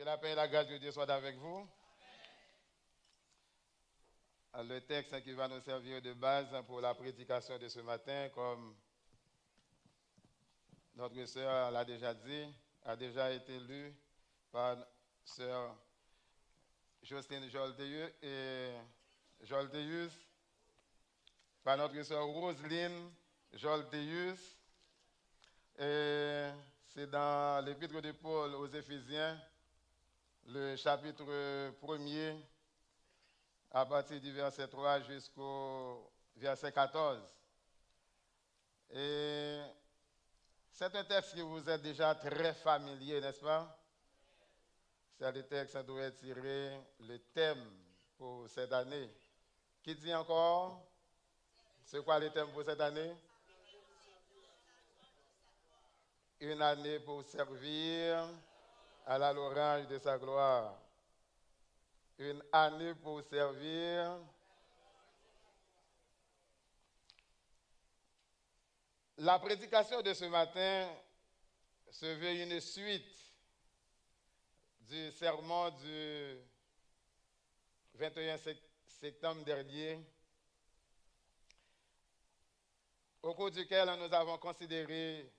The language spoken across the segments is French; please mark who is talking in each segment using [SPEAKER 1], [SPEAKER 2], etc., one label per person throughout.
[SPEAKER 1] la paix et la grâce de Dieu soient avec vous. Le texte qui va nous servir de base pour la prédication de ce matin, comme notre sœur l'a déjà dit, a déjà été lu par sœur Jocelyne Jolteus, par notre sœur Roselyne Jolteus. Et c'est dans l'épître de Paul aux Éphésiens, le chapitre 1er, à partir du verset 3 jusqu'au verset 14. Et c'est un texte qui vous est déjà très familier, n'est-ce pas? C'est le texte qui doit tirer le thème pour cette année. Qui dit encore? C'est quoi le thème pour cette année? Une année pour servir à la louange de sa gloire. Une année pour servir. La prédication de ce matin se veut une suite du sermon du 21 septembre dernier, au cours duquel nous avons considéré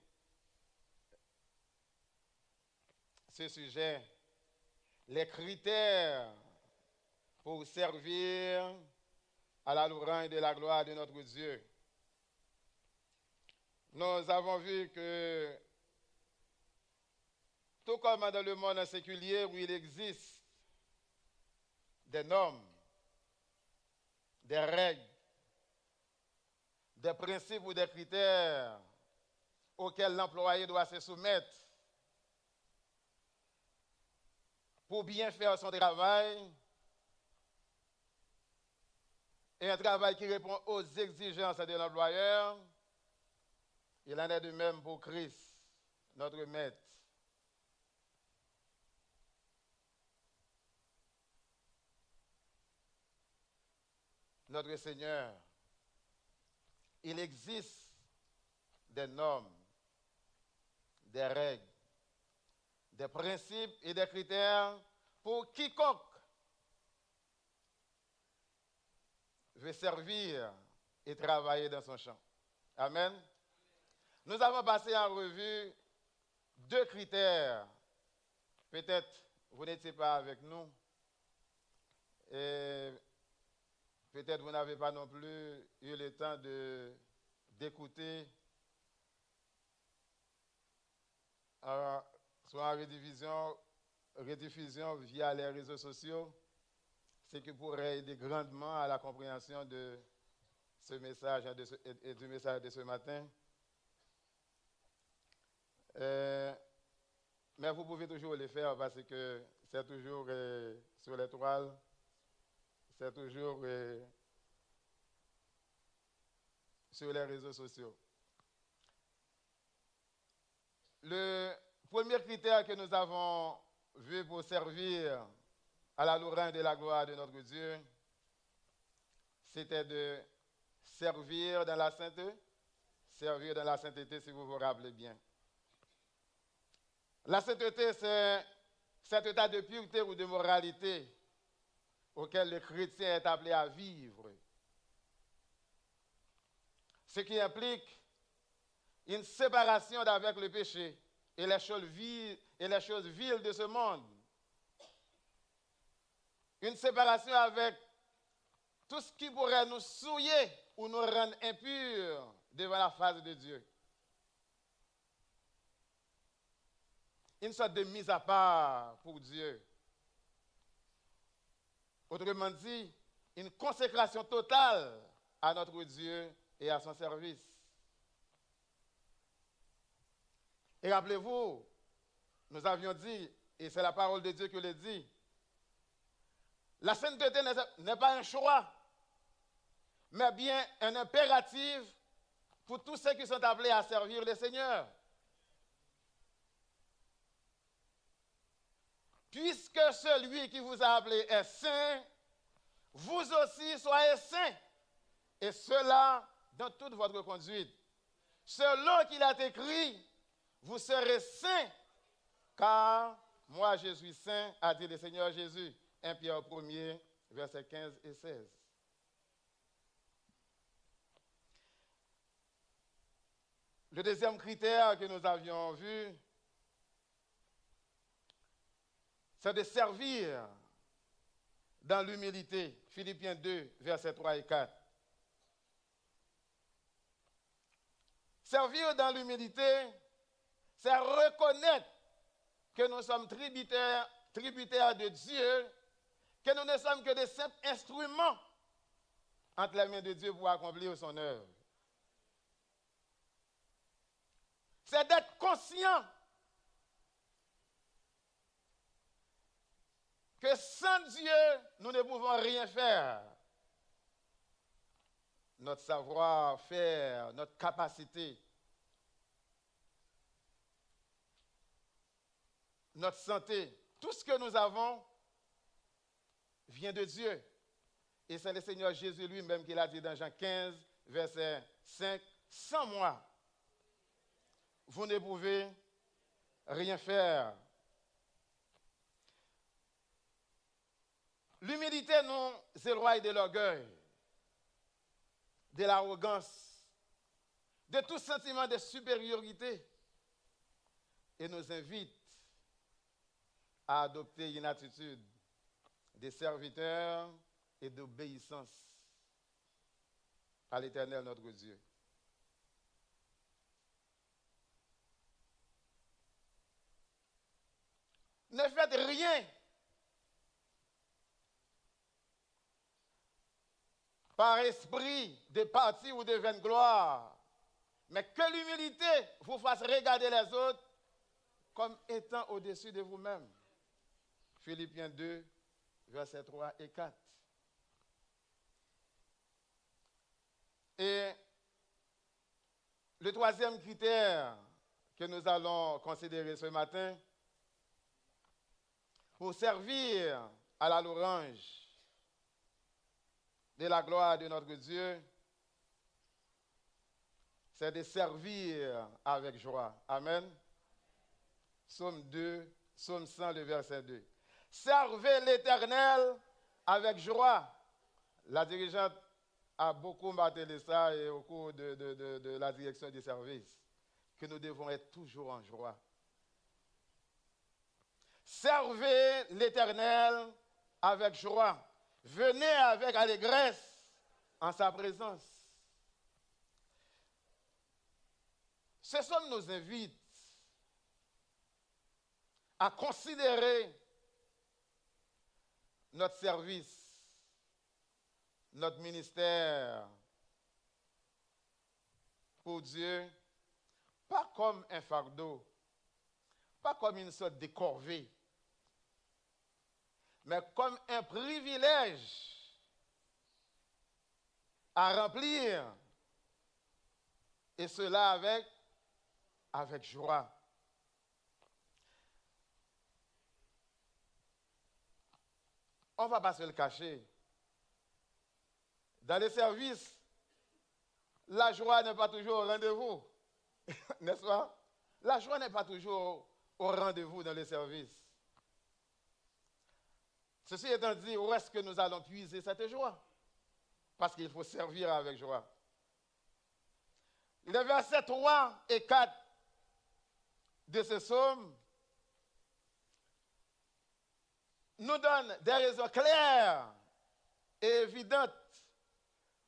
[SPEAKER 1] ce sujet, les critères pour servir à la louange et de la gloire de notre Dieu. Nous avons vu que, tout comme dans le monde séculier où il existe des normes, des règles, des principes ou des critères auxquels l'employé doit se soumettre pour bien faire son travail, et un travail qui répond aux exigences de l'employeur, il en est de même pour Christ, notre Maître. Notre Seigneur. Il existe des normes, des règles, des principes et des critères pour quiconque veut servir et travailler dans son champ. Amen. Nous avons passé en revue 2 critères. Peut-être vous n'étiez pas avec nous et peut-être vous n'avez pas non plus eu le temps d'écouter soit en rediffusion via les réseaux sociaux, ce qui pourrait aider grandement à la compréhension de ce message et du message de ce matin. Mais vous pouvez toujours le faire parce que c'est toujours sur les toiles, c'est toujours sur les réseaux sociaux. Le premier critère que nous avons vu pour servir à la louange de la gloire de notre Dieu, c'était de servir dans la sainteté, si vous vous rappelez bien. La sainteté, c'est cet état de pureté ou de moralité auquel le chrétien est appelé à vivre. Ce qui implique une séparation d'avec le péché et les choses viles de ce monde. Une séparation avec tout ce qui pourrait nous souiller ou nous rendre impurs devant la face de Dieu. Une sorte de mise à part pour Dieu. Autrement dit, une consécration totale à notre Dieu et à son service. Et rappelez-vous, nous avions dit, et c'est la parole de Dieu qui le dit, la sainteté n'est pas un choix, mais bien un impératif pour tous ceux qui sont appelés à servir le Seigneur. Puisque celui qui vous a appelé est saint, vous aussi soyez saints, et cela dans toute votre conduite. Selon qu'il a écrit, vous serez saints, car Moi, je suis saint, a dit le Seigneur Jésus. 1 Pierre 1er, versets 15 et 16. Le deuxième critère que nous avions vu, c'est de servir dans l'humilité. Philippiens 2, versets 3 et 4. Servir dans l'humilité, c'est reconnaître que nous sommes tributaires de Dieu, que nous ne sommes que des simples instruments entre les mains de Dieu pour accomplir son œuvre. C'est d'être conscient que sans Dieu, nous ne pouvons rien faire. Notre savoir-faire, notre capacité, notre santé, tout ce que nous avons vient de Dieu. Et c'est le Seigneur Jésus lui-même qui l'a dit dans Jean 15, verset 5, « Sans moi, vous ne pouvez rien faire. » L'humilité nous éloigne de l'orgueil, de l'arrogance, de tout sentiment de supériorité et nous invite à adopter une attitude de serviteur et d'obéissance à l'Éternel notre Dieu. Ne faites rien par esprit de parti ou de vaine gloire, mais que l'humilité vous fasse regarder les autres comme étant au-dessus de vous-même. Philippiens 2, versets 3 et 4. Et le troisième critère que nous allons considérer ce matin, pour servir à la louange de la gloire de notre Dieu, c'est de servir avec joie. Amen. Psaume 2, Psaume 100, le verset 2. Servez l'Éternel avec joie. La dirigeante a beaucoup martelé ça et au cours de la direction du service, que nous devons être toujours en joie. Servez l'Éternel avec joie. Venez avec allégresse en sa présence. Ce somme nous invite à considérer notre service, notre ministère pour Dieu, pas comme un fardeau, pas comme une sorte de corvée, mais comme un privilège à remplir, et cela avec joie. On ne va pas se le cacher. Dans les services, la joie n'est pas toujours au rendez-vous, n'est-ce pas? La joie n'est pas toujours au rendez-vous dans les services. Ceci étant dit, où est-ce que nous allons puiser cette joie? Parce qu'il faut servir avec joie. Les versets 3 et 4 de ce psaume nous donnent des raisons claires et évidentes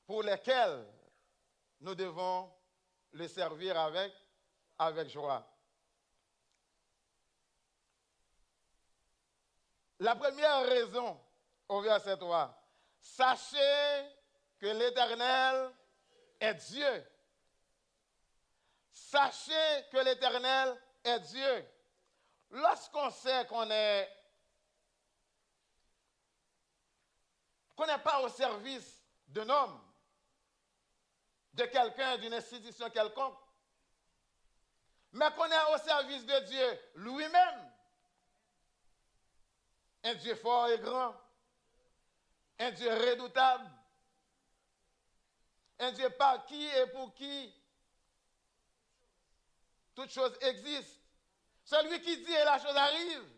[SPEAKER 1] pour lesquelles nous devons le servir avec joie. La première raison, au verset 3, sachez que l'Éternel est Dieu. Sachez que l'Éternel est Dieu. Lorsqu'on sait qu'on n'est pas au service d'un homme, de quelqu'un, d'une institution quelconque, mais qu'on est au service de Dieu lui-même, un Dieu fort et grand, un Dieu redoutable, un Dieu par qui et pour qui toute chose existe. Celui qui dit et la chose arrive.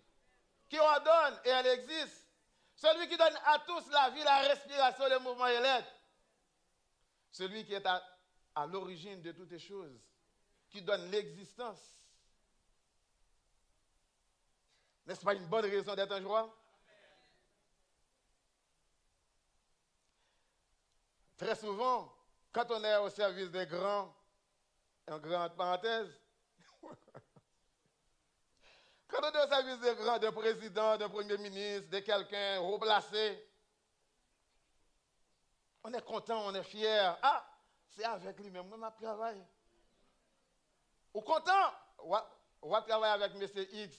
[SPEAKER 1] qui ordonne et elle existe. Celui qui donne à tous la vie, la respiration, le mouvement et l'être. Celui qui est à l'origine de toutes les choses, qui donne l'existence. N'est-ce pas une bonne raison d'être en joie? Très souvent, quand on est au service des grands, en grande parenthèse, quand on est au service des grands, d'un président, d'un premier ministre, de quelqu'un haut placé, on est content, on est fier. Ah, c'est avec lui-même, moi, je travaille. Ou content, on va travailler avec M. X.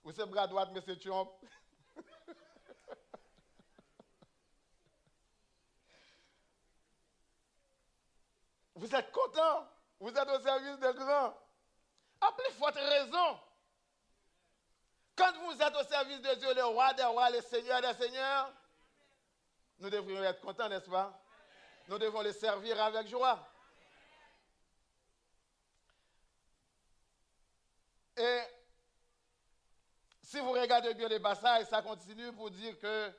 [SPEAKER 1] Ou c'est bras droit, M. Trump. Vous êtes content, vous êtes au service des grands. À plus forte raison. Quand vous êtes au service de Dieu, le roi des rois, le seigneur des seigneurs, nous devrions être contents, n'est-ce pas? Nous devons les servir avec joie. Et si vous regardez bien les passages, ça continue pour dire que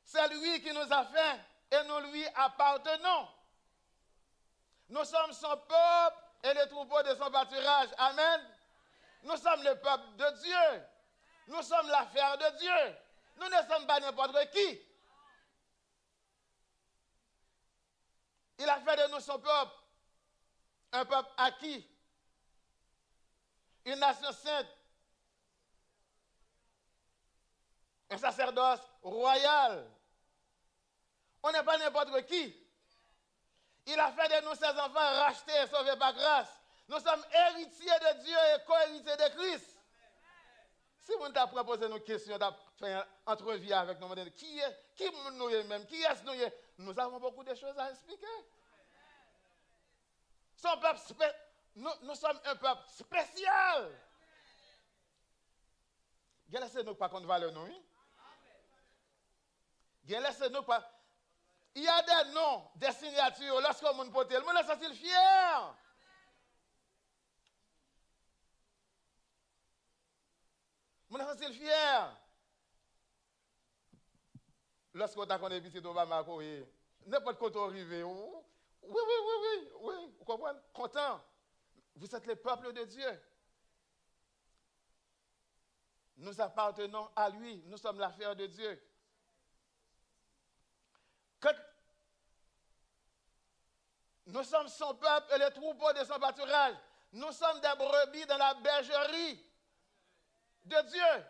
[SPEAKER 1] c'est lui qui nous a fait et nous lui appartenons. Nous sommes son peuple et les troupeaux de son pâturage. Amen. Nous sommes le peuple de Dieu. Nous sommes l'affaire de Dieu. Nous ne sommes pas n'importe qui. Il a fait de nous son peuple, un peuple acquis, une nation sainte, un sacerdoce royal. On n'est pas n'importe qui. Il a fait de nous ses enfants rachetés et sauvés par grâce. Nous sommes héritiers de Dieu et co-héritiers de Christ. Si vous t'a proposé une question, t'a fait une entrevue avec nous, qui nous est-ce qui est-ce nous avons beaucoup de choses à expliquer. Son peuple nous sommes un peuple spécial. Laissez-nous pas qu'on valeur nous. Laissez-nous pas. Il y a des noms, des signatures, lorsqu'on monde porte, le monde est fier. Le monde est fier. Lorsqu'on t'a connu visite au Bamako, n'importe quand on arrive, oui, vous comprenez? Content. Vous êtes le peuple de Dieu. Nous appartenons à lui. Nous sommes l'affaire de Dieu. Nous sommes son peuple et les troupeaux de son pâturage. Nous sommes des brebis dans la bergerie de Dieu.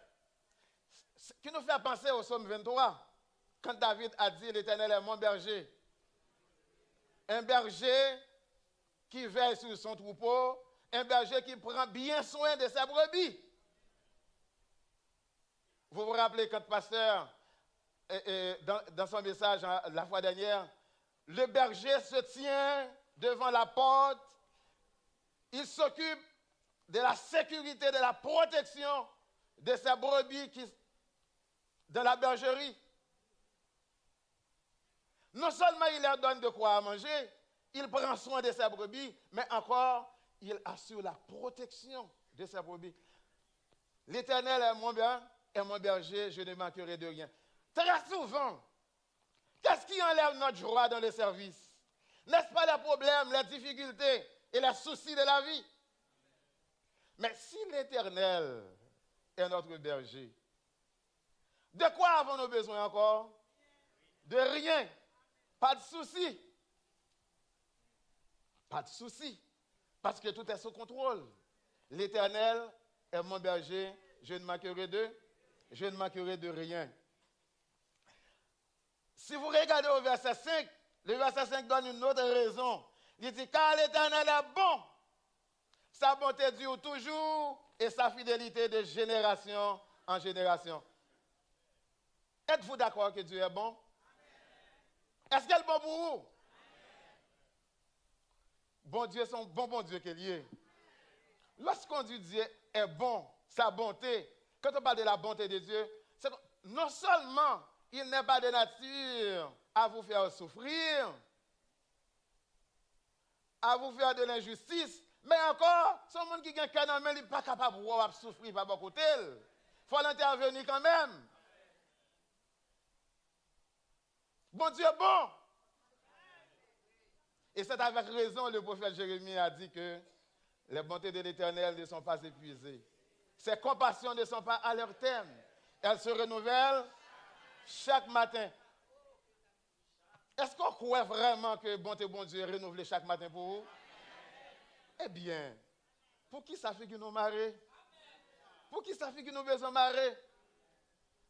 [SPEAKER 1] Ce qui nous fait penser au psaume 23, quand David a dit l'Éternel est mon berger. Un berger qui veille sur son troupeau, un berger qui prend bien soin de ses brebis. Vous vous rappelez quand le pasteur, dans son message la fois dernière, le berger se tient devant la porte, il s'occupe de la sécurité, de la protection de ses brebis dans la bergerie. Non seulement il leur donne de quoi manger, il prend soin de ses brebis, mais encore, il assure la protection de ses brebis. L'Éternel est mon berger, je ne manquerai de rien. Très souvent, qu'est-ce qui enlève notre joie dans le service? N'est-ce pas les problèmes, les difficultés et les soucis de la vie? Mais si l'Éternel est notre berger, de quoi avons-nous besoin encore? De rien. Pas de soucis. Pas de soucis. Parce que tout est sous contrôle. L'Éternel est mon berger, je ne manquerai de rien. Si vous regardez au verset 5, le verset 5 donne une autre raison. Il dit, car l'Éternel est bon. Sa bonté dure toujours et sa fidélité de génération en génération. Êtes-vous d'accord que Dieu est bon? Est-ce qu'elle est bon pour vous? Bon Dieu, son bon Dieu qu'il y est. Lorsqu'on dit Dieu est bon, sa bonté, quand on parle de la bonté de Dieu, c'est que non seulement il n'est pas de nature à vous faire souffrir, à vous faire de l'injustice, mais encore, son monde qui gagne qu'un homme, il n'est pas capable de souffrir par beaucoup tel. faut l'intervenir quand même. Bon Dieu est bon. Et c'est avec raison le prophète Jérémie a dit que les bontés de l'Éternel ne sont pas épuisées. Ses compassions ne sont pas à leur terme. Elles se renouvellent chaque matin. Est-ce qu'on croit vraiment que bonté bon Dieu est renouvelée chaque matin pour vous? Eh bien, pour qui ça fait que nous marrer? Pour qui ça fait que nous besoin marrer?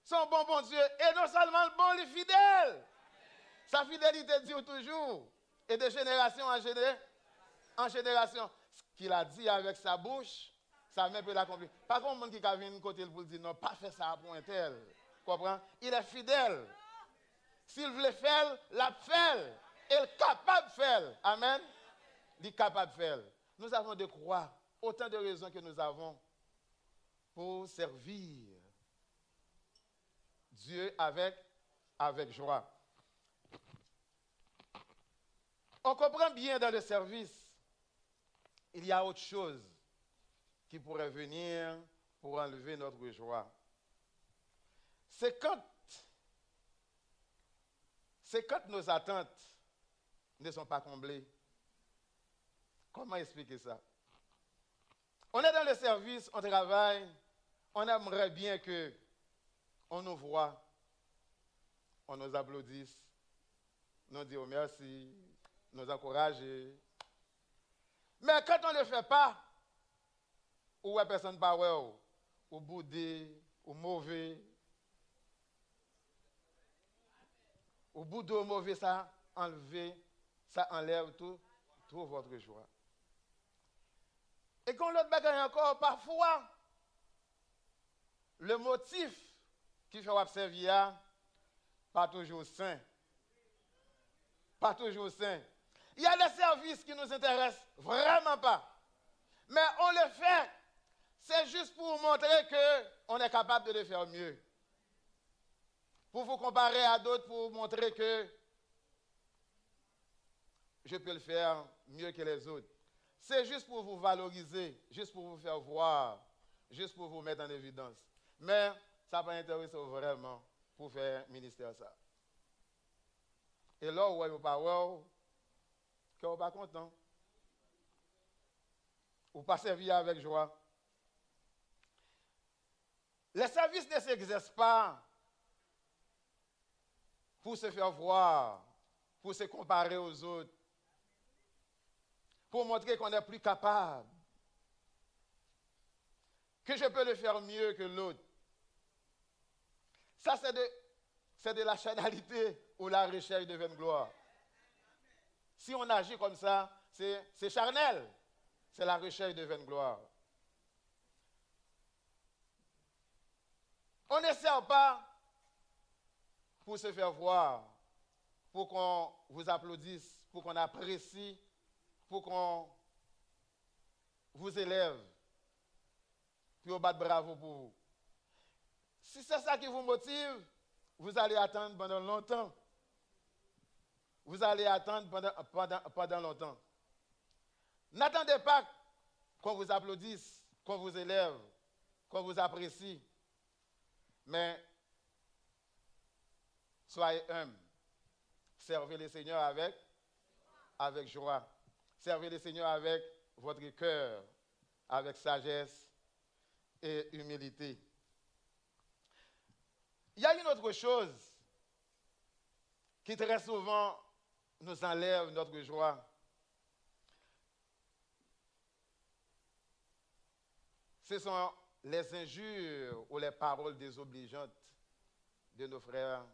[SPEAKER 1] Son bon Dieu, et non seulement le bon, il est fidèle. Sa fidélité dure toujours. Et de génération en génération. Ce qu'il a dit avec sa bouche, sa main peut l'accomplir. Pas comme un qui a vu une côté pour dire non, pas faire ça pour un tel. Comprends? Il est fidèle. S'il veut faire, l'a fait. Il est capable de faire. Amen. Il est capable de faire. Nous avons de croire autant de raisons que nous avons pour servir Dieu avec joie. On comprend bien dans le service, il y a autre chose qui pourrait venir pour enlever notre joie. C'est quand nos attentes ne sont pas comblées. Comment expliquer ça? On est dans le service, on travaille, on aimerait bien qu'on nous voit, on nous applaudisse, nous dit merci, nous encourager. Mais quand on ne le fait pas, ou personne pas ou boudé, ou mauvais, au bout de mauvais, ça enlève tout votre joie. Et quand l'autre bagaille encore, parfois, le motif qui fait observer, pas toujours sain. Pas toujours sain. Il y a des services qui nous intéressent vraiment pas. Mais on le fait, c'est juste pour montrer qu'on est capable de le faire mieux. Pour vous comparer à d'autres, pour vous montrer que je peux le faire mieux que les autres. C'est juste pour vous valoriser, juste pour vous faire voir, juste pour vous mettre en évidence. Mais ça va intéresser vraiment pour faire ministère ça. Et là, où vous pas que vous pas content. Ou pas servir avec joie. Les services ne s'exercent pas pour se faire voir, pour se comparer aux autres, pour montrer qu'on est plus capable, que je peux le faire mieux que l'autre. Ça, c'est de la charnalité ou la recherche de vaine gloire. Si on agit comme ça, c'est charnel. C'est la recherche de vaine gloire. On ne sert pas pour se faire voir, pour qu'on vous applaudisse, pour qu'on apprécie, pour qu'on vous élève, puis on batte bravo pour vous. Si c'est ça qui vous motive, vous allez attendre pendant longtemps. Vous allez attendre pendant longtemps. N'attendez pas qu'on vous applaudisse, qu'on vous élève, qu'on vous apprécie. Mais soyez humbles. Servez le Seigneur avec joie. Servez le Seigneur avec votre cœur, avec sagesse et humilité. Il y a une autre chose qui très souvent nous enlève notre joie. Ce sont les injures ou les paroles désobligeantes de nos frères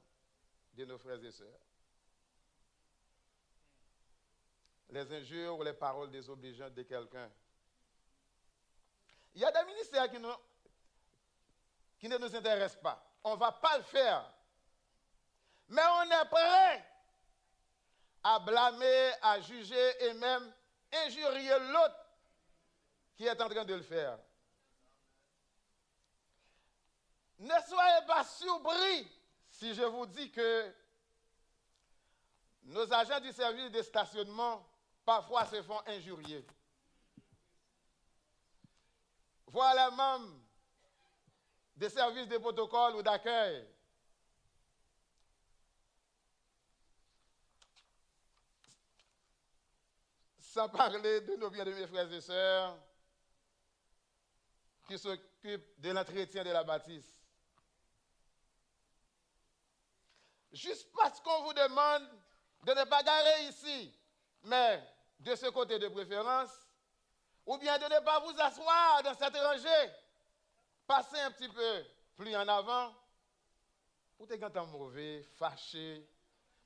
[SPEAKER 1] et sœurs. Les injures ou les paroles désobligeantes de quelqu'un. Il y a des ministères qui ne nous intéressent pas. On ne va pas le faire. Mais on est prêt à blâmer, à juger et même injurier l'autre qui est en train de le faire. Ne soyez pas surpris si je vous dis que nos agents du service de stationnement parfois se font injurier. Voilà même des services de protocole ou d'accueil. Sans parler de nos bien de mes frères et sœurs qui s'occupent de l'entretien de la bâtisse. Juste parce qu'on vous demande de ne pas garer ici, mais de ce côté de préférence, ou bien de ne pas vous asseoir dans cette rangée, passez un petit peu plus en avant, vous êtes quand mauvais, fâché,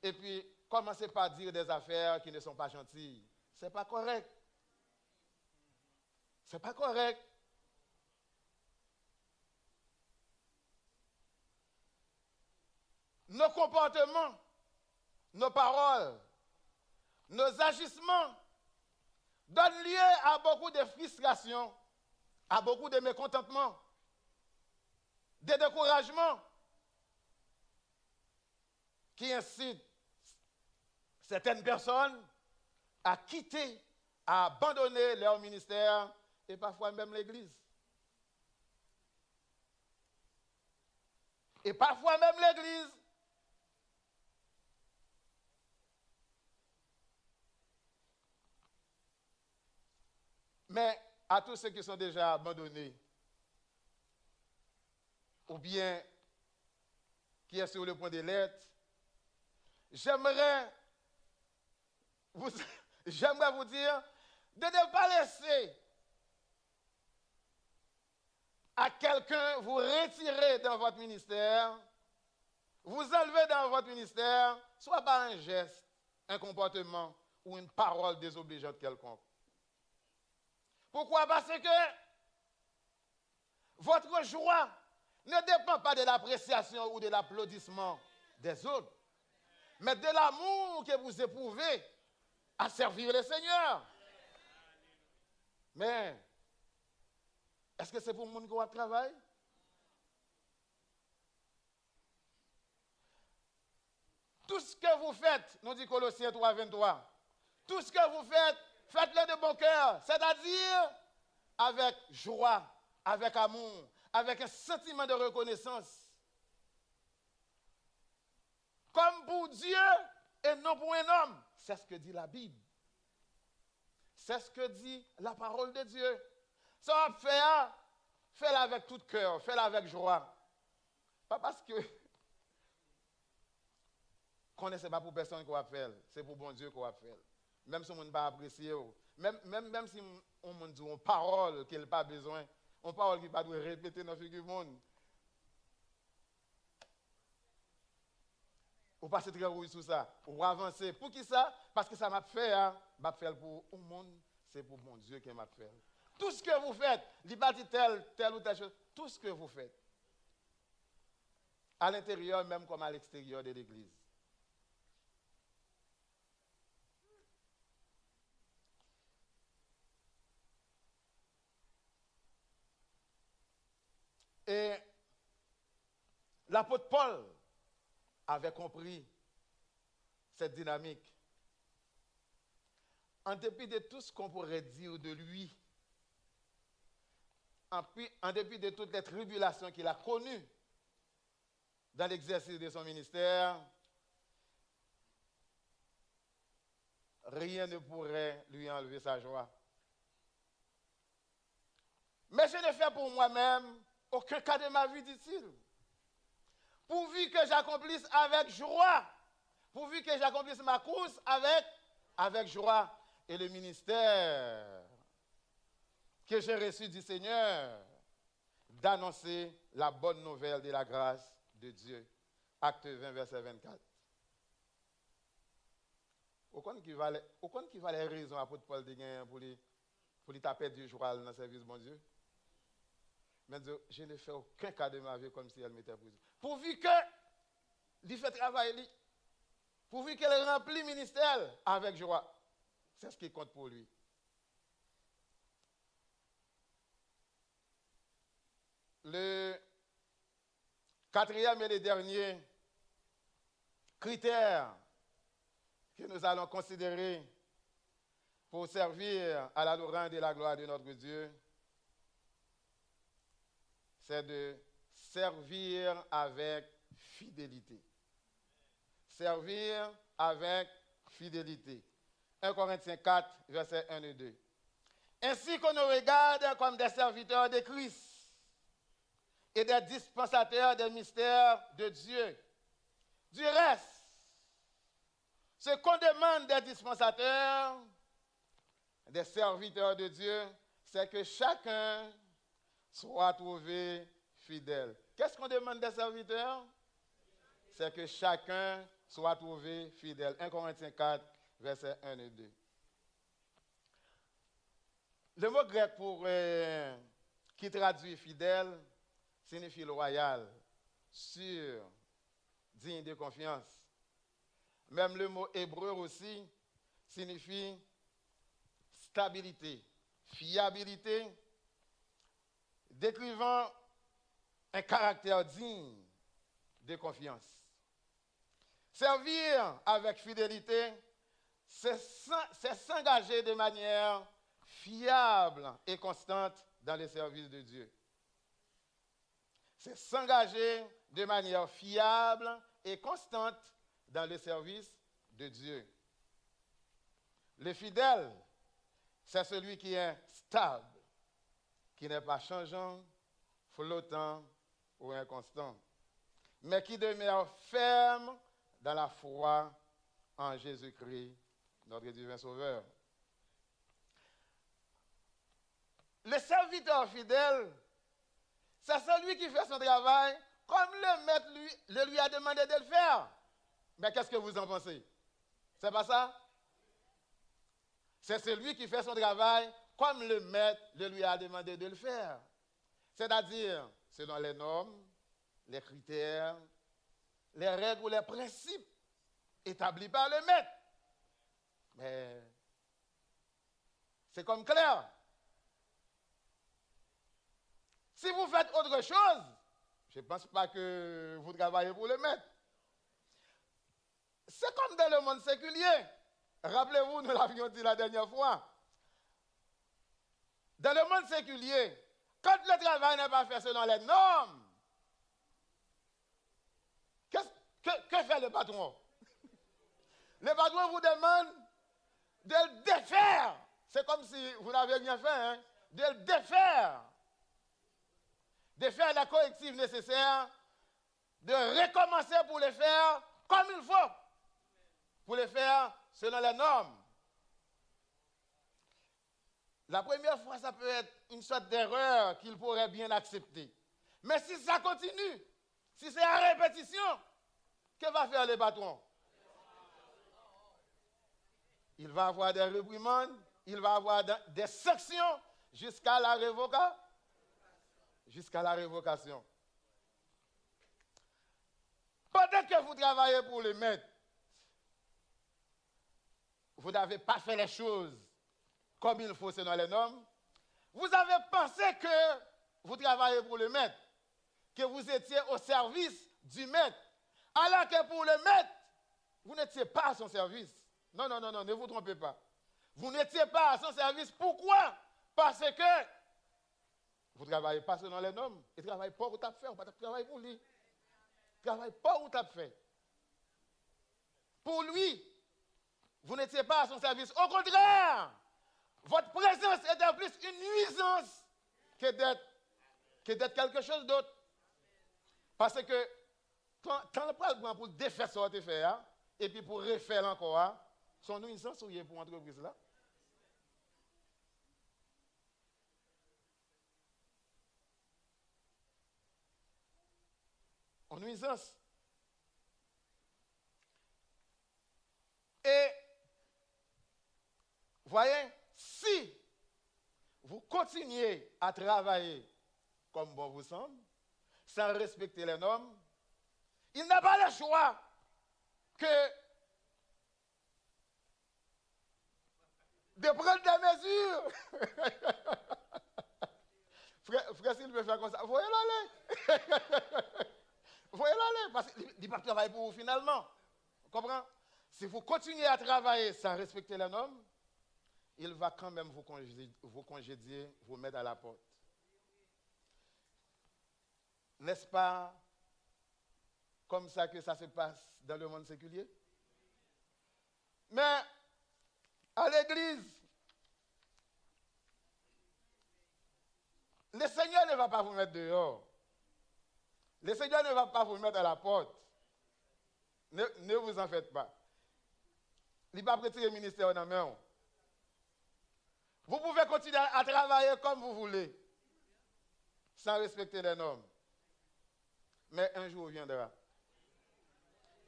[SPEAKER 1] et puis commencez par dire des affaires qui ne sont pas gentilles. Ce n'est pas correct. Ce n'est pas correct. Nos comportements, nos paroles, nos agissements donnent lieu à beaucoup de frustration, à beaucoup de mécontentement, de découragement, qui incitent certaines personnes à quitter, à abandonner leur ministère et parfois même l'Église. Et parfois même l'Église. Mais à tous ceux qui sont déjà abandonnés, ou bien qui est sur le point de l'être, j'aimerais vous dire de ne pas laisser à quelqu'un vous retirer dans votre ministère, vous enlever dans votre ministère, soit par un geste, un comportement ou une parole désobligeante quelconque. Pourquoi? Parce que votre joie ne dépend pas de l'appréciation ou de l'applaudissement des autres, mais de l'amour que vous éprouvez à servir le Seigneur. Mais, est-ce que c'est pour le monde qui va travailler? Tout ce que vous faites, nous dit Colossiens 3, 23, tout ce que vous faites, faites-le de bon cœur, c'est-à-dire avec joie, avec amour, avec un sentiment de reconnaissance. Comme pour Dieu et non pour un homme. C'est ce que dit la Bible. C'est ce que dit la parole de Dieu. Ça va faire, fais-le avec tout cœur, fais-le avec joie. Pas parce que qu'on ne sait pas pour personne qu'on va faire, c'est pour bon Dieu qu'on va faire. Même si on ne pas apprécier, même si on dit une parole qu'il n'a pas besoin, une parole qu'il ne doit pas répéter dans le figure du monde. Ou passer très rouille sur ça, ou avancer. Pour qui ça? Parce que ça m'a fait, m'a fait pour le monde, c'est pour mon Dieu qui m'a fait. Tout ce que vous faites, il pas dit telle ou telle chose, tout ce que vous faites, à l'intérieur même comme à l'extérieur de l'église. Et l'apôtre Paul avait compris cette dynamique. En dépit de tout ce qu'on pourrait dire de lui, en dépit de toutes les tribulations qu'il a connues dans l'exercice de son ministère, rien ne pourrait lui enlever sa joie. Mais je ne fais pour moi-même aucun cas de ma vie, dit-il. Pourvu que j'accomplisse avec joie, pourvu que j'accomplisse ma course avec joie. Et le ministère que j'ai reçu du Seigneur, d'annoncer la bonne nouvelle de la grâce de Dieu. Acte 20, verset 24. Aucun qui valait raison à Paul de gagner pour lui taper du joie dans le service bon Dieu. Mais je ne fais aucun cas de ma vie comme si elle m'était prise. Pourvu que il fait travail, pourvu qu'elle remplit le ministère avec joie. C'est ce qui compte pour lui. Le quatrième et le dernier critère que nous allons considérer pour servir à la louange et la gloire de notre Dieu, c'est de servir avec fidélité. Servir avec fidélité. 1 Corinthiens 4, versets 1 et 2. Ainsi qu'on nous regarde comme des serviteurs de Christ et des dispensateurs des mystères de Dieu. Du reste, ce qu'on demande des dispensateurs, des serviteurs de Dieu, c'est que chacun soit trouvé fidèle. Qu'est-ce qu'on demande des serviteurs? C'est que chacun soit trouvé fidèle. 1 Corinthiens 4, versets 1 et 2. Le mot grec qui traduit fidèle signifie loyal, sûr, digne de confiance. Même le mot hébreu aussi signifie stabilité, fiabilité, décrivant un caractère digne de confiance. Servir avec fidélité, c'est s'engager de manière fiable et constante dans le service de Dieu. C'est s'engager de manière fiable et constante dans le service de Dieu. Le fidèle, c'est celui qui est stable, qui n'est pas changeant, flottant ou inconstant, mais qui demeure ferme dans la foi en Jésus-Christ, notre divin Sauveur. Le serviteur fidèle, c'est celui qui fait son travail comme le maître lui a demandé de le faire. Mais qu'est-ce que vous en pensez? C'est pas ça? C'est celui qui fait son travail comme le maître lui a demandé de le faire. C'est-à-dire, selon les normes, les critères, les règles ou les principes établis par le maître. Mais c'est comme clair. Si vous faites autre chose, je ne pense pas que vous travaillez pour le maître. C'est comme dans le monde séculier. Rappelez-vous, nous l'avions dit la dernière fois. Dans le monde séculier, quand le travail n'est pas fait selon les normes, que fait le patron? Le patron vous demande de le défaire. C'est comme si vous n'avez rien fait, hein? De le défaire. De faire la corrective nécessaire, de recommencer pour le faire comme il faut, pour le faire selon les normes. La première fois, ça peut être une sorte d'erreur qu'il pourrait bien accepter. Mais si ça continue, si c'est à répétition, que va faire le patron? Il va avoir des réprimandes, il va avoir des sanctions jusqu'à la révocation. Jusqu'à la révocation. Pendant que vous travaillez pour le maître, vous n'avez pas fait les choses comme il faut selon les normes. Vous avez pensé que vous travaillez pour le maître, que vous étiez au service du maître, alors que pour le maître, vous n'étiez pas à son service. Non, non, non, non, ne vous trompez pas. Vous n'étiez pas à son service. Pourquoi? Parce que vous ne travaillez pas selon les normes. Il ne travaille pas où tu as fait. On ne travaille pour lui. Il ne travaille pas où tu as fait. Pour lui, vous n'étiez pas à son service. Au contraire, votre présence était plus une nuisance que d'être quelque chose d'autre. Parce que quand on prend le temps pour défaire ce que tu fait, et puis pour refaire encore, son nuisance ou pour l'entreprise là. En nuisance. Et, voyez, si vous continuez à travailler comme bon vous semble, sans respecter les normes, il n'a pas le choix que de prendre des mesures. Frère, s'il veut faire comme ça, voyez-le aller. Voyez-le aller, parce qu'il ne va pas travailler pour vous finalement. Vous comprenez? Si vous continuez à travailler sans respecter les normes, il va quand même vous congédier, vous mettre à la porte. N'est-ce pas comme ça que ça se passe dans le monde séculier? Mais à l'église, le Seigneur ne va pas vous mettre dehors. Le Seigneur ne va pas vous mettre à la porte. Ne vous en faites pas. Il ne va pas retirer le ministère dans la main. Vous pouvez continuer à travailler comme vous voulez, sans respecter les normes. Mais un jour viendra.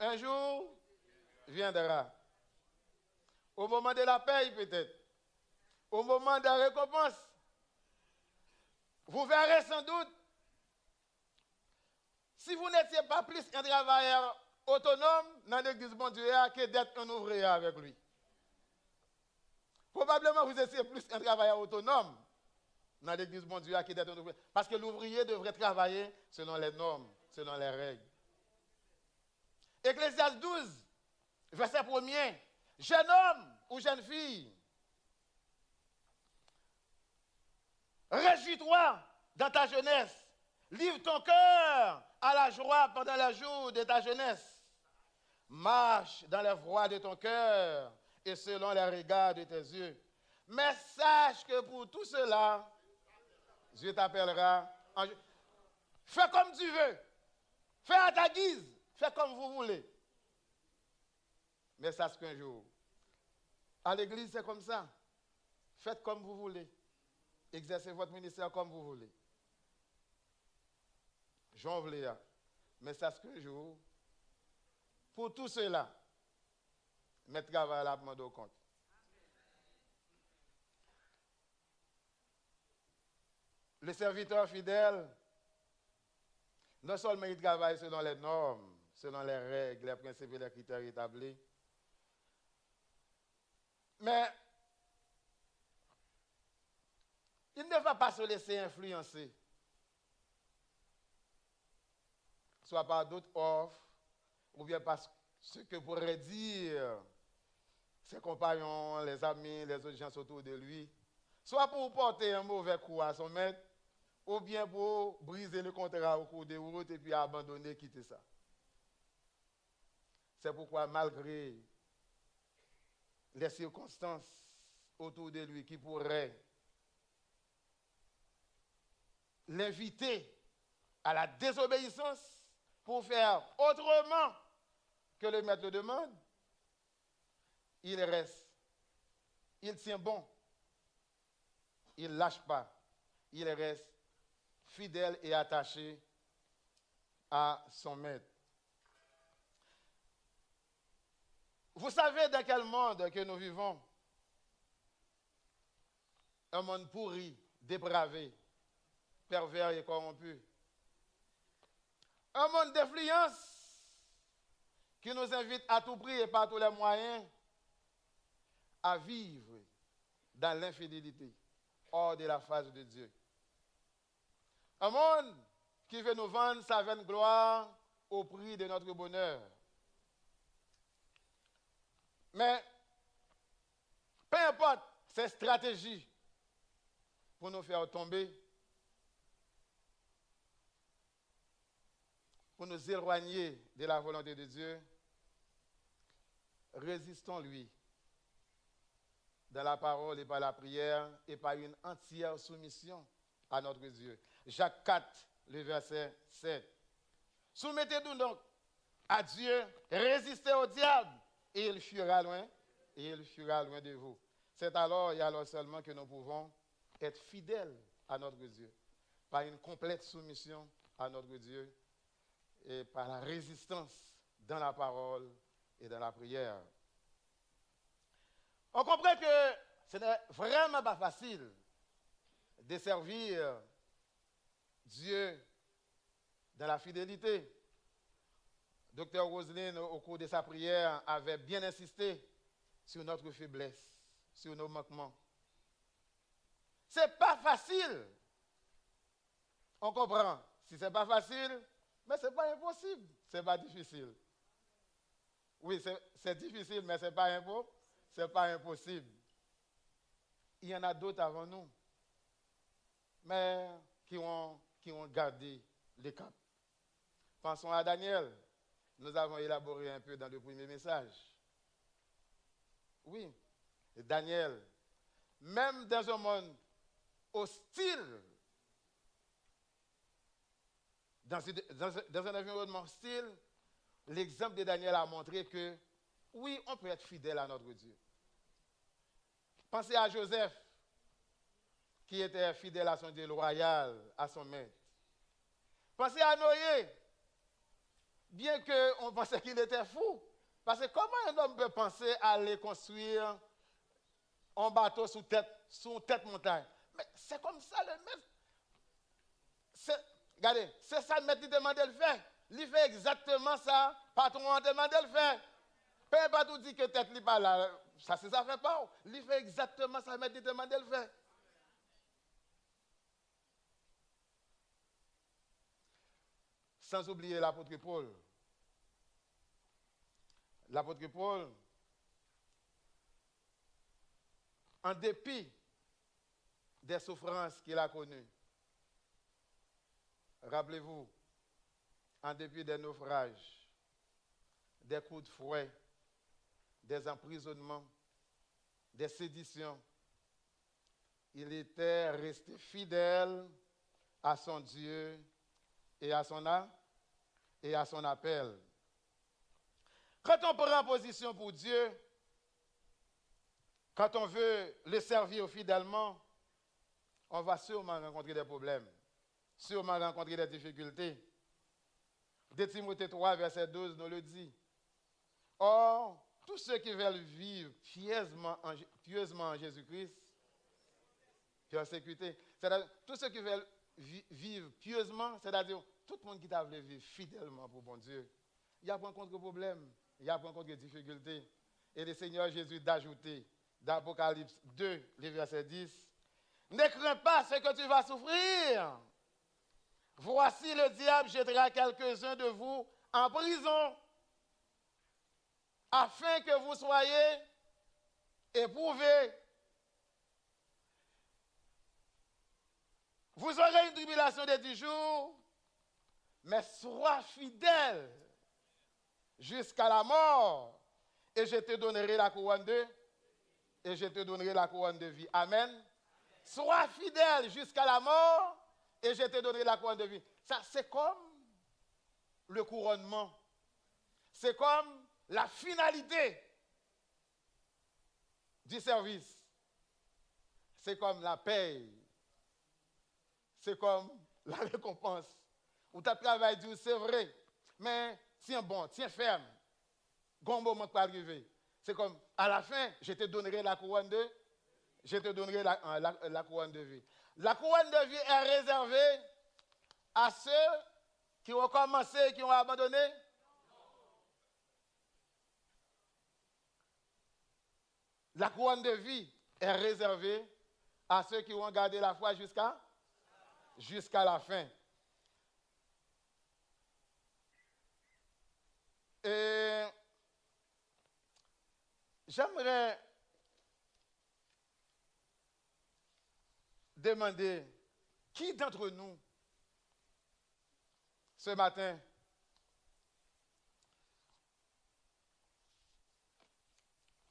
[SPEAKER 1] Un jour viendra. Au moment de la paix, peut-être. Au moment de la récompense. Vous verrez sans doute, si vous n'étiez pas plus un travailleur autonome dans l'église bon Dieu que d'être un ouvrier avec lui. Probablement vous étiez plus un travailleur autonome dans l'église bon Dieu que d'être un ouvrier. Parce que l'ouvrier devrait travailler selon les normes, selon les règles. Ecclésiaste 12, verset 1er. Jeune homme ou jeune fille, réjouis-toi dans ta jeunesse. Livre ton cœur à la joie pendant les jours de ta jeunesse. Marche dans les voies de ton cœur et selon les regards de tes yeux. Mais sache que pour tout cela, Dieu t'appellera. Fais comme tu veux. Fais à ta guise. Fais comme vous voulez. Mais sache qu'un jour, à l'église, c'est comme ça. Faites comme vous voulez. Exercez votre ministère comme vous voulez. Jean Vléa. Mais sache qu'un jour, pour tout cela, mettre travail à la demande au compte. Le serviteur fidèle, non seulement il travaille selon les normes, selon les règles, les principes et les critères établis, mais il ne va pas se laisser influencer, soit par d'autres offres, ou bien par ce que pourraient dire ses compagnons, les amis, les autres gens autour de lui, soit pour porter un mauvais coup à son maître, ou bien pour briser le contrat au cours de route et puis abandonner, quitter ça. C'est pourquoi, malgré les circonstances autour de lui qui pourraient l'inviter à la désobéissance pour faire autrement que le maître le demande, il reste, il tient bon, il ne lâche pas, il reste fidèle et attaché à son maître. Vous savez dans quel monde que nous vivons? Un monde pourri, dépravé, pervers et corrompu. Un monde d'influence qui nous invite à tout prix et par tous les moyens à vivre dans l'infidélité, hors de la face de Dieu. Un monde qui veut nous vendre sa vaine gloire au prix de notre bonheur. Mais, peu importe ces stratégies pour nous faire tomber, pour nous éloigner de la volonté de Dieu, résistons-lui dans la parole et par la prière et par une entière soumission à notre Dieu. Jacques 4, le verset 7. Soumettez-vous donc à Dieu, résistez au diable et il fuira loin de vous. C'est alors et alors seulement que nous pouvons être fidèles à notre Dieu, par une complète soumission à notre Dieu et par la résistance dans la parole et dans la prière. On comprend que ce n'est vraiment pas facile de servir Dieu dans la fidélité. Docteur Roselyne, au cours de sa prière, avait bien insisté sur notre faiblesse, sur nos manquements. Ce n'est pas facile. On comprend. Si ce n'est pas facile, mais ce n'est pas impossible. Ce n'est pas difficile. Oui, c'est difficile, mais ce n'est pas impossible. Il y en a d'autres avant nous, mais qui ont gardé les caps. Pensons à Daniel. Nous avons élaboré un peu dans le premier message. Oui, Daniel, même dans un monde hostile, dans un environnement hostile, l'exemple de Daniel a montré que, oui, on peut être fidèle à notre Dieu. Pensez à Joseph, qui était fidèle à son Dieu royal, à son maître. Pensez à Noé, bien qu'on pensait qu'il était fou. Parce que comment un homme peut penser à aller construire un bateau sous tête montagne? Mais c'est comme ça le maître. Regardez, c'est ça le maître qui demande de le faire. Il fait exactement ça, patron a demandé de le faire. Peu importe où dit que tête n'est pas là, ça c'est ça fait pas. Il fait exactement ça, le maître qui demande de le faire. Sans oublier l'apôtre Paul. L'apôtre Paul, en dépit des souffrances qu'il a connues, rappelez-vous, en dépit des naufrages, des coups de fouet, des emprisonnements, des séditions, il était resté fidèle à son Dieu et à son appel. Quand on prend position pour Dieu, quand on veut le servir fidèlement, on va sûrement rencontrer des problèmes, sûrement rencontrer des difficultés. 2 Timothée 3, verset 12 nous le dit. Or, tous ceux qui veulent vivre pieusement en Jésus-Christ, persécutés, c'est-à-dire tous ceux qui veulent vivre pieusement, c'est-à-dire tout le monde qui veut vivre fidèlement pour bon Dieu, il n'y a pas contre problème, il n'y a pas contre difficulté. Et le Seigneur Jésus d'ajouter, d'Apocalypse 2, le verset 10, ne crains pas ce que tu vas souffrir. Voici le diable jettera quelques-uns de vous en prison, afin que vous soyez éprouvés. Vous aurez une tribulation de 10 jours, mais sois fidèle jusqu'à la mort, et je te donnerai la couronne de vie. Amen. Sois fidèle jusqu'à la mort, et je te donnerai la couronne de vie. Ça, c'est comme le couronnement. C'est comme la finalité du service. C'est comme la paye. C'est comme la récompense. Où tu travailles dur, c'est vrai. Mais tiens bon, tiens ferme. Grand moment pour arriver. C'est comme, à la fin, je te donnerai la couronne de vie. La couronne de vie est réservée à ceux qui ont commencé et qui ont abandonné. La couronne de vie est réservée à ceux qui ont gardé la foi jusqu'à la fin. Et j'aimerais demander qui d'entre nous, ce matin,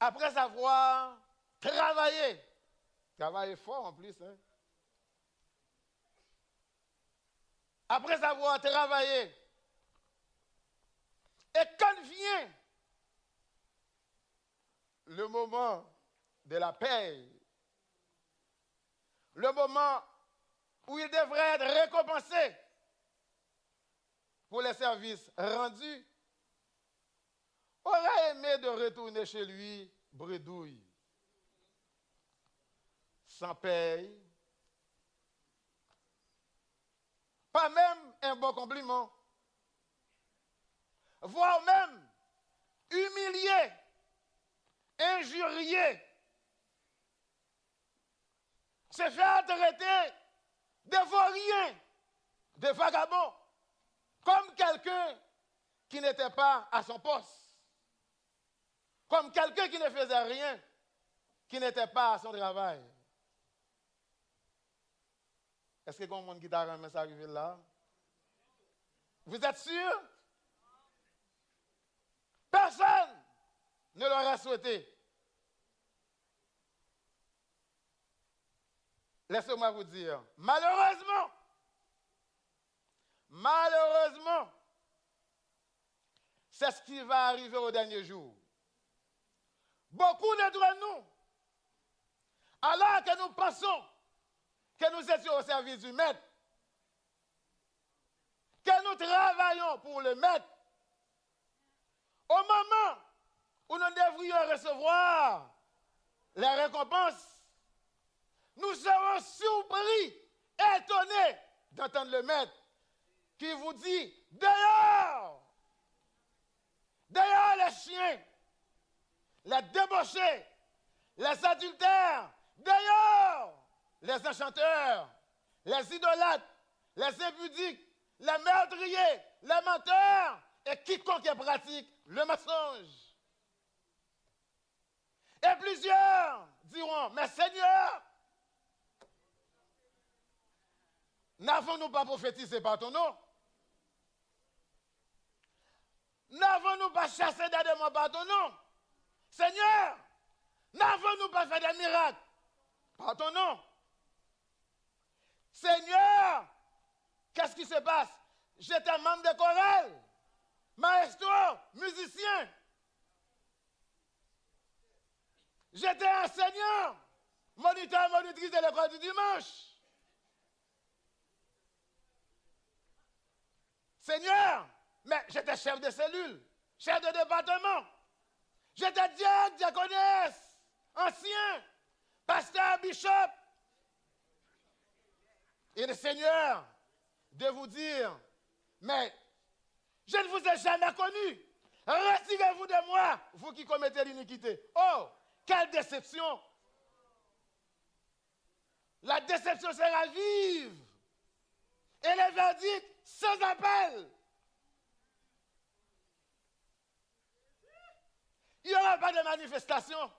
[SPEAKER 1] après avoir travaillé fort en plus, hein, après avoir travaillé, et quand vient le moment de la paye, le moment où il devrait être récompensé pour les services rendus, aurait aimé de retourner chez lui bredouille, sans paye, pas même un bon compliment, voire même humilié, injurié, se faire traiter de vaurien, de vagabond, comme quelqu'un qui n'était pas à son poste, comme quelqu'un qui ne faisait rien, qui n'était pas à son travail. Est-ce que comme monde qui t'a remis ça arrivé là? Vous êtes sûr? Personne ne l'aurait souhaité. Laissez-moi vous dire, malheureusement, c'est ce qui va arriver au dernier jour. Beaucoup d'entre nous, alors que nous pensons que nous étions au service du maître, que nous travaillons pour le maître, au moment où nous devrions recevoir les récompenses, nous serons surpris, étonnés d'entendre le maître qui vous dit, dehors les chiens, les débauchés, les adultères, dehors les enchanteurs, les idolâtres, les impudiques, les meurtriers, les menteurs et quiconque pratique le mensonge. Et plusieurs diront, mais Seigneur, n'avons-nous pas prophétisé par ton nom? N'avons-nous pas chassé des démons par ton nom? Seigneur, n'avons-nous pas fait des miracles par ton nom? Seigneur, qu'est-ce qui se passe? J'étais membre de chorale, maestro, musicien. J'étais enseignant, moniteur, monitrice de l'école du dimanche. Seigneur, mais j'étais chef de cellule, chef de département. J'étais diacre, diaconesse, ancien, pasteur, bishop. Et le Seigneur de vous dire, mais je ne vous ai jamais connu. Retirez-vous de moi, vous qui commettez l'iniquité. Oh, quelle déception! La déception sera vive. Et le verdict sans appel. Il n'y aura pas de manifestation.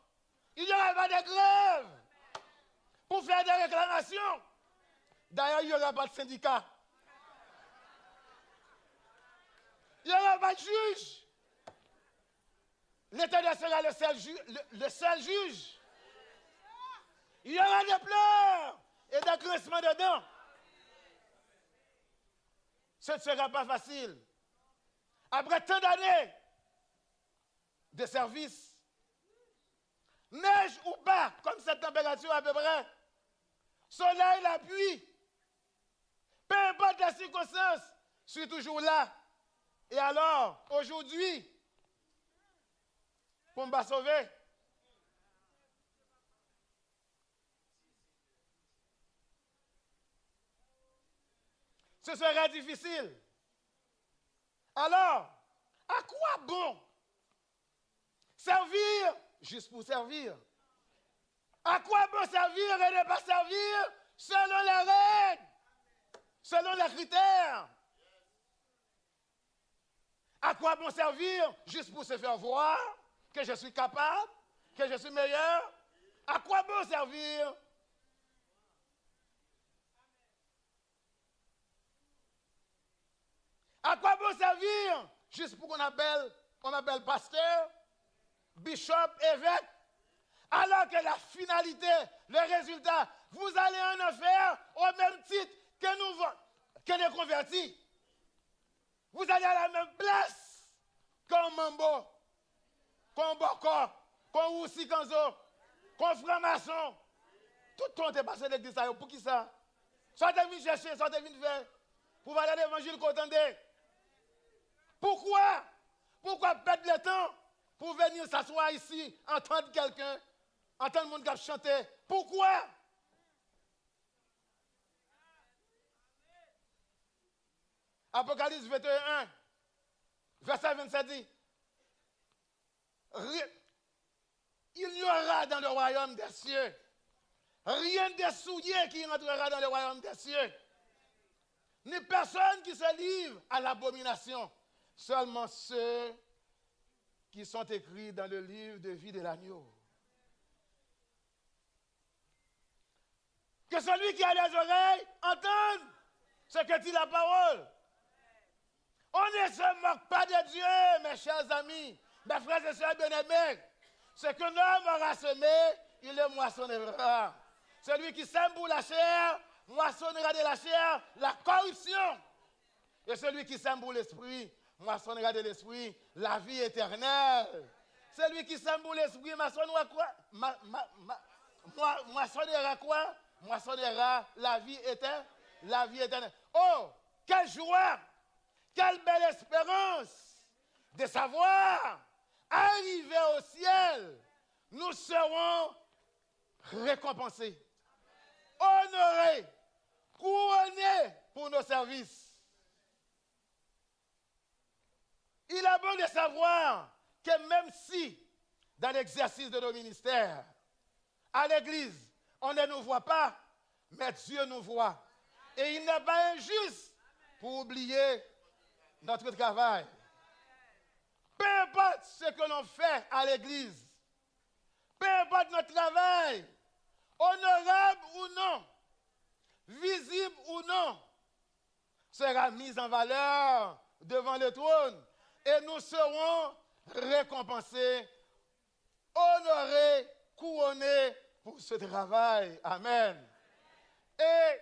[SPEAKER 1] Il n'y aura pas de grève pour faire des réclamations. D'ailleurs, il n'y aura pas de syndicat. Il n'y aura pas de juge. L'Éternel sera le seul juge. Il y aura des pleurs et des grincements de dents. Ce ne sera pas facile. Après tant d'années de service, neige ou pas, comme cette température à peu près, soleil, la pluie, peu importe les circonstances, je suis toujours là. Et alors, aujourd'hui, pour me sauver, ce sera difficile. Alors, à quoi bon servir juste pour servir? À quoi bon servir et ne pas servir selon les règles, selon les critères? À quoi bon servir juste pour se faire voir que je suis capable, que je suis meilleur? À quoi bon servir? À quoi bon servir juste pour qu'on m'appelle pasteur, bishop, évêque, alors que la finalité, le résultat, vous allez en enfer au même titre que les convertis. Vous allez à la même place qu'un Mambo, qu'un Boko, qu'un Roussi Kanzo, qu'un franc-maçon. Tout le temps est passé à l'église. Pour qui ça? Sortez venir chercher, sortez venir faire. Pour aller à l'évangile qu'entendez. Pourquoi? Pourquoi perdre le temps pour venir s'asseoir ici, entendre quelqu'un, entendre le monde qui chanter? Pourquoi? Apocalypse 21, verset 27 dit, il n'y aura dans le royaume des cieux rien de souillé qui entrera dans le royaume des cieux, ni personne qui se livre à l'abomination, seulement ceux qui sont écrits dans le livre de vie de l'agneau. Que celui qui a les oreilles entende ce que dit la parole. On ne se moque pas de Dieu, mes chers amis, mes frères et sœurs bien-aimés. Ce que l'homme aura semé, il le moissonnera. Celui qui sème pour la chair, moissonnera de la chair la corruption. Et celui qui sème pour l'esprit, moissonnera de l'esprit la vie éternelle. Celui qui sème pour l'esprit, moissonnera quoi? Moissonnera quoi? Moissonnera la vie éternelle. La vie éternelle. Oh, quelle joie! Quelle belle espérance de savoir, arriver au ciel, nous serons récompensés, honorés, couronnés pour nos services. Il est bon de savoir que même si, dans l'exercice de nos ministères, à l'église, on ne nous voit pas, mais Dieu nous voit. Et il n'est pas injuste pour oublier notre travail. Peu importe ce que l'on fait à l'église, peu importe notre travail, honorable ou non, visible ou non, sera mis en valeur devant le trône et nous serons récompensés, honorés, couronnés pour ce travail. Amen. Et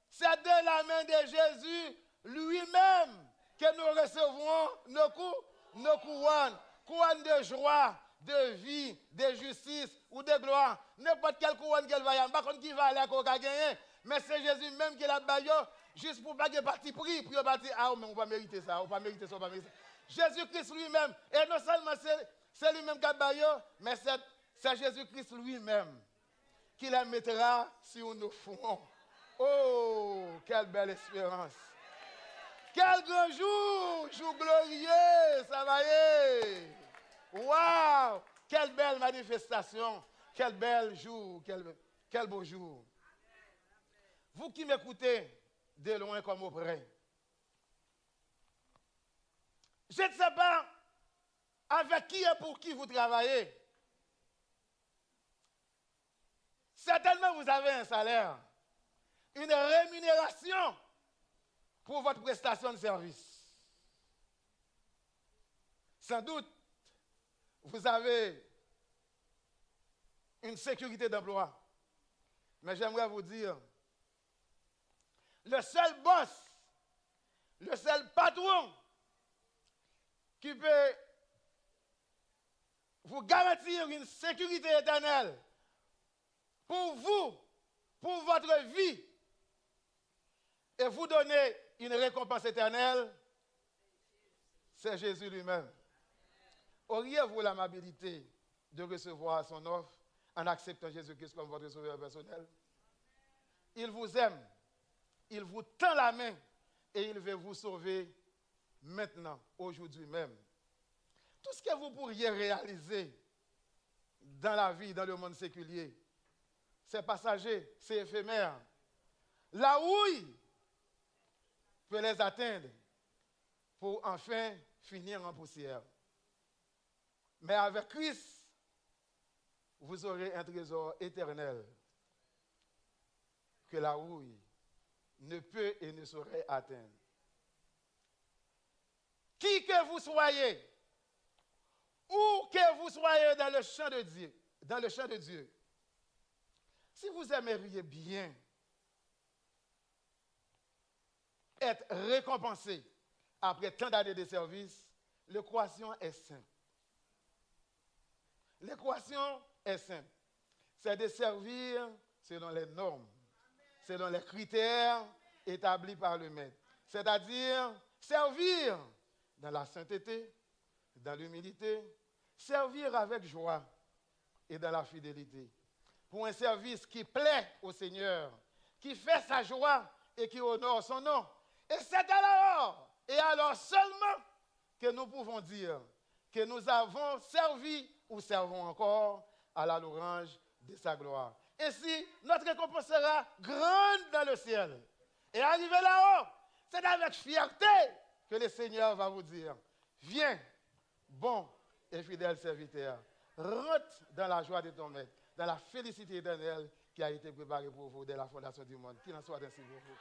[SPEAKER 1] c'est de la main de Jésus lui-même que nous recevrons nos couronnes, couronnes de joie, de vie, de justice ou de gloire. N'importe quelle couronne qu'elle va y avoir, par contre, qui va aller à quoi gagner. Mais c'est Jésus même qui l'a baillé, juste pour pas que parti pris, pour partir, ah, mais on va mériter ça, on va mériter ça, on va mériter ça. Jésus-Christ lui-même, et non seulement c'est lui-même qui a baillé, mais c'est Jésus-Christ lui-même qui la mettra sur nos fronts. Oh, quelle belle espérance. Quel grand jour, jour glorieux, ça va y est. Waouh, quelle belle manifestation, quel bel jour, quel beau jour. Vous qui m'écoutez de loin comme auprès, je ne sais pas avec qui et pour qui vous travaillez. Certainement vous avez un salaire, une rémunération pour votre prestation de service. Sans doute, vous avez une sécurité d'emploi. Mais j'aimerais vous dire, le seul boss, le seul patron qui peut vous garantir une sécurité éternelle pour vous, pour votre vie, et vous donner une récompense éternelle, c'est Jésus lui-même. Auriez-vous l'amabilité de recevoir son offre en acceptant Jésus-Christ comme votre sauveur personnel? Il vous aime, il vous tend la main et il veut vous sauver maintenant, aujourd'hui même. Tout ce que vous pourriez réaliser dans la vie, dans le monde séculier, c'est passager, c'est éphémère. La houille peut les atteindre pour enfin finir en poussière. Mais avec Christ, vous aurez un trésor éternel que la houille ne peut et ne saurait atteindre. Qui que vous soyez, où que vous soyez dans le champ de Dieu, si vous aimeriez bien être récompensé après tant d'années de service, l'équation est simple. L'équation est simple. C'est de servir selon les normes, selon les critères établis par le maître. C'est-à-dire servir dans la sainteté, dans l'humilité, servir avec joie et dans la fidélité. Pour un service qui plaît au Seigneur, qui fait sa joie et qui honore son nom. Et c'est alors, et alors seulement, que nous pouvons dire que nous avons servi ou servons encore à la louange de sa gloire. Ainsi, notre récompense sera grande dans le ciel. Et arrivé là-haut, c'est avec fierté que le Seigneur va vous dire, viens, bon et fidèle serviteur, rentre dans la joie de ton maître, dans la félicité éternelle qui a été préparée pour vous dès la fondation du monde. Qu'il en soit ainsi pour vous.